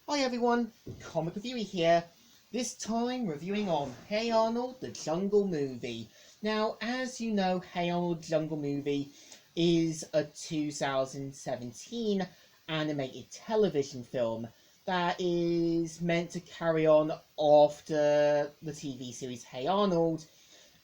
Hi everyone, Comic Reviewer here. This time reviewing on Hey Arnold, the Jungle Movie. Now, as you know, Hey Arnold, the Jungle Movie is a 2017 animated television film that is meant to carry on after the TV series Hey Arnold,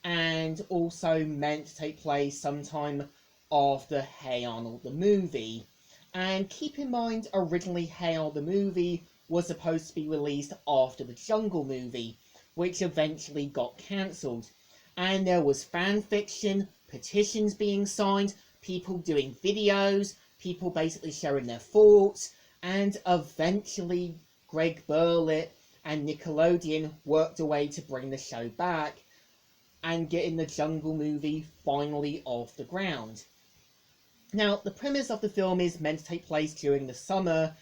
and also meant to take place sometime after Hey Arnold the movie. And keep in mind, originally Hey Arnold the movie was supposed to be released after the Jungle movie, which eventually got cancelled. And there was fan fiction, petitions being signed, people doing videos, people basically sharing their thoughts, and eventually Greg Berlanti and Nickelodeon worked a way to bring the show back and getting the Jungle movie finally off the ground. Now, the premise of the film is meant to take place during the summer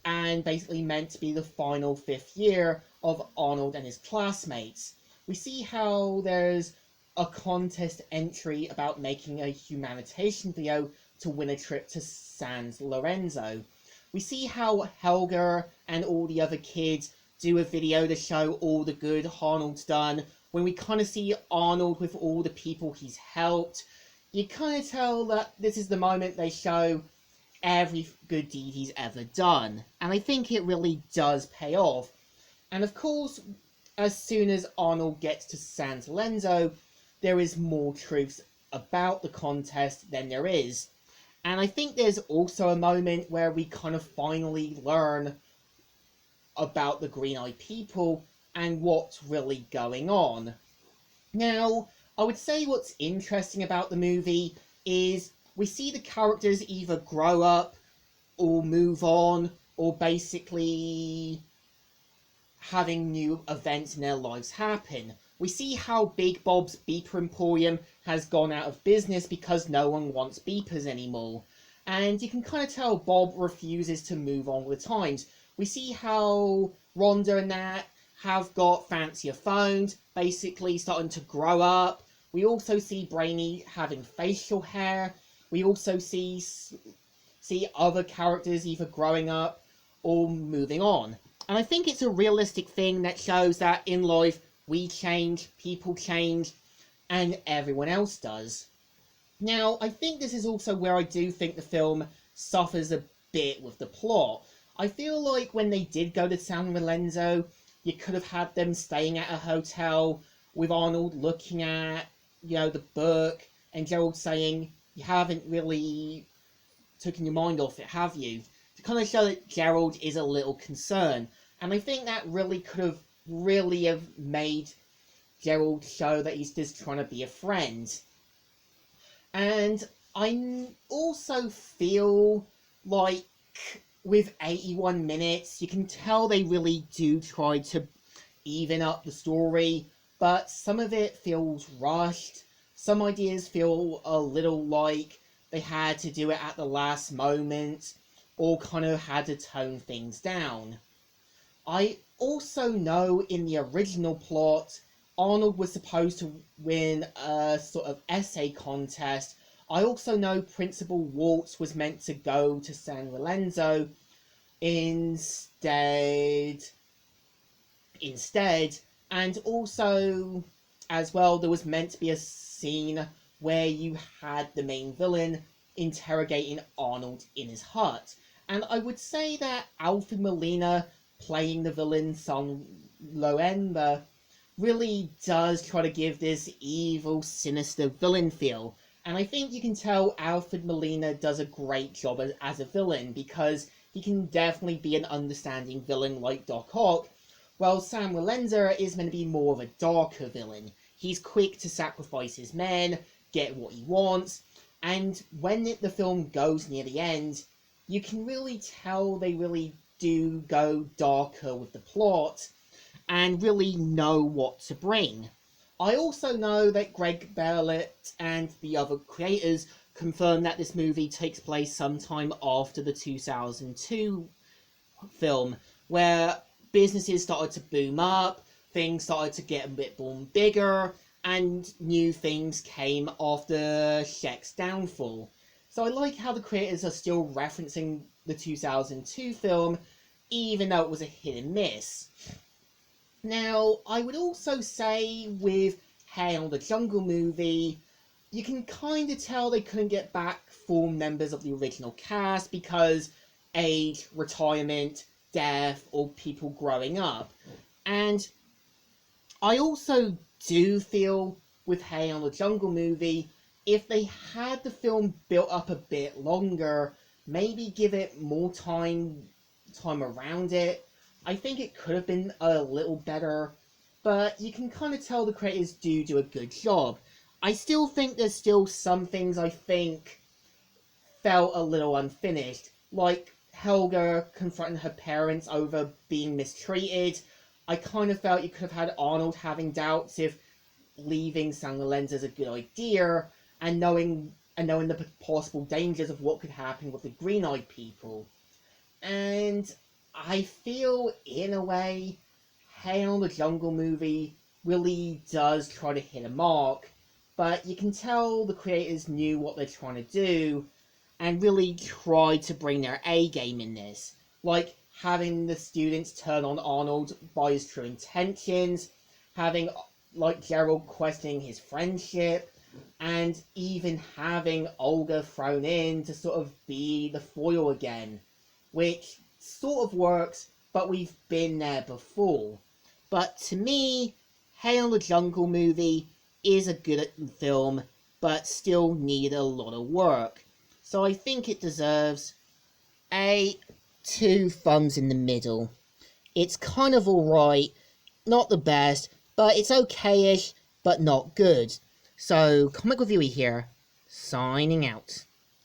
and basically meant to be the final fifth year of Arnold and his classmates. We see how there's a contest entry about making a humanitarian video to win a trip to San Lorenzo. We see how Helga and all the other kids do a video to show all the good Arnold's done. When we kind of see Arnold with all the people he's helped, you kind of tell that this is the moment they show every good deed he's ever done. And I think it really does pay off. And of course, as soon as Arnold gets to San Lorenzo, there is more truths about the contest than there is. And I think there's also a moment where we kind of finally learn about the Green-Eyed People and what's really going on. Now, I would say what's interesting about the movie is we see the characters either grow up or move on or basically having new events in their lives happen. We see how Big Bob's Beeper Emporium has gone out of business because no one wants beepers anymore. And you can kind of tell Bob refuses to move on with the times. We see how Rhonda and Nat have got fancier phones, basically starting to grow up. We also see Brainy having facial hair. We also see other characters either growing up or moving on. And I think it's a realistic thing that shows that in life we change, people change, and everyone else does. Now, I think this is also where I do think the film suffers a bit with the plot. I feel like when they did go to San Lorenzo, you could have had them staying at a hotel with Arnold looking at, the book, and Gerald saying, you haven't really taken your mind off it, have you? To kind of show that Gerald is a little concerned. And I think that really could have made Gerald show that he's just trying to be a friend. And I also feel like with 81 minutes, you can tell they really do try to even up the story, but some of it feels rushed. Some ideas feel a little like they had to do it at the last moment, or kind of had to tone things down. I also know in the original plot, Arnold was supposed to win a sort of essay contest. I also know Principal Waltz was meant to go to San Lorenzo instead, and also, as well, there was meant to be a scene where you had the main villain interrogating Arnold in his hut. And I would say that Alfred Molina playing the villain Son Loemba really does try to give this evil, sinister villain feel. And I think you can tell Alfred Molina does a great job as a villain, because he can definitely be an understanding villain like Doc Ock, while Sam Lorenzo is meant to be more of a darker villain. He's quick to sacrifice his men, get what he wants, and when the film goes near the end, you can really tell they really do go darker with the plot and really know what to bring. I also know that Greg Berlanti and the other creators confirmed that this movie takes place sometime after the 2002 film, where businesses started to boom up, things started to get a bit bigger, and new things came after Shrek's downfall. So I like how the creators are still referencing the 2002 film even though it was a hit and miss. Now, I would also say with Hail the Jungle Movie, you can kind of tell they couldn't get back full members of the original cast because age, retirement, death, or people growing up. And I also do feel with Hey on the Jungle Movie, if they had the film built up a bit longer, maybe give it more time around it, I think it could have been a little better. But you can kind of tell the creators do a good job. I still think there's still some things I think felt a little unfinished, like Helga confronting her parents over being mistreated. I kind of felt you could have had Arnold having doubts if leaving San Lorenzo is a good idea, and knowing the possible dangers of what could happen with the green-eyed people. And I feel, in a way, Hail the Jungle Movie really does try to hit a mark, but you can tell the creators knew what they're trying to do and really tried to bring their A game in this. Like having the students turn on Arnold by his true intentions, having like Gerald questioning his friendship, and even having Olga thrown in to sort of be the foil again, which sort of works, but we've been there before. But to me, Hail the Jungle Movie is a good film, but still needed a lot of work. So I think it deserves a 2 thumbs in the middle. It's kind of alright, not the best, but it's okay-ish, but not good. So, Comic Reviewer here, signing out.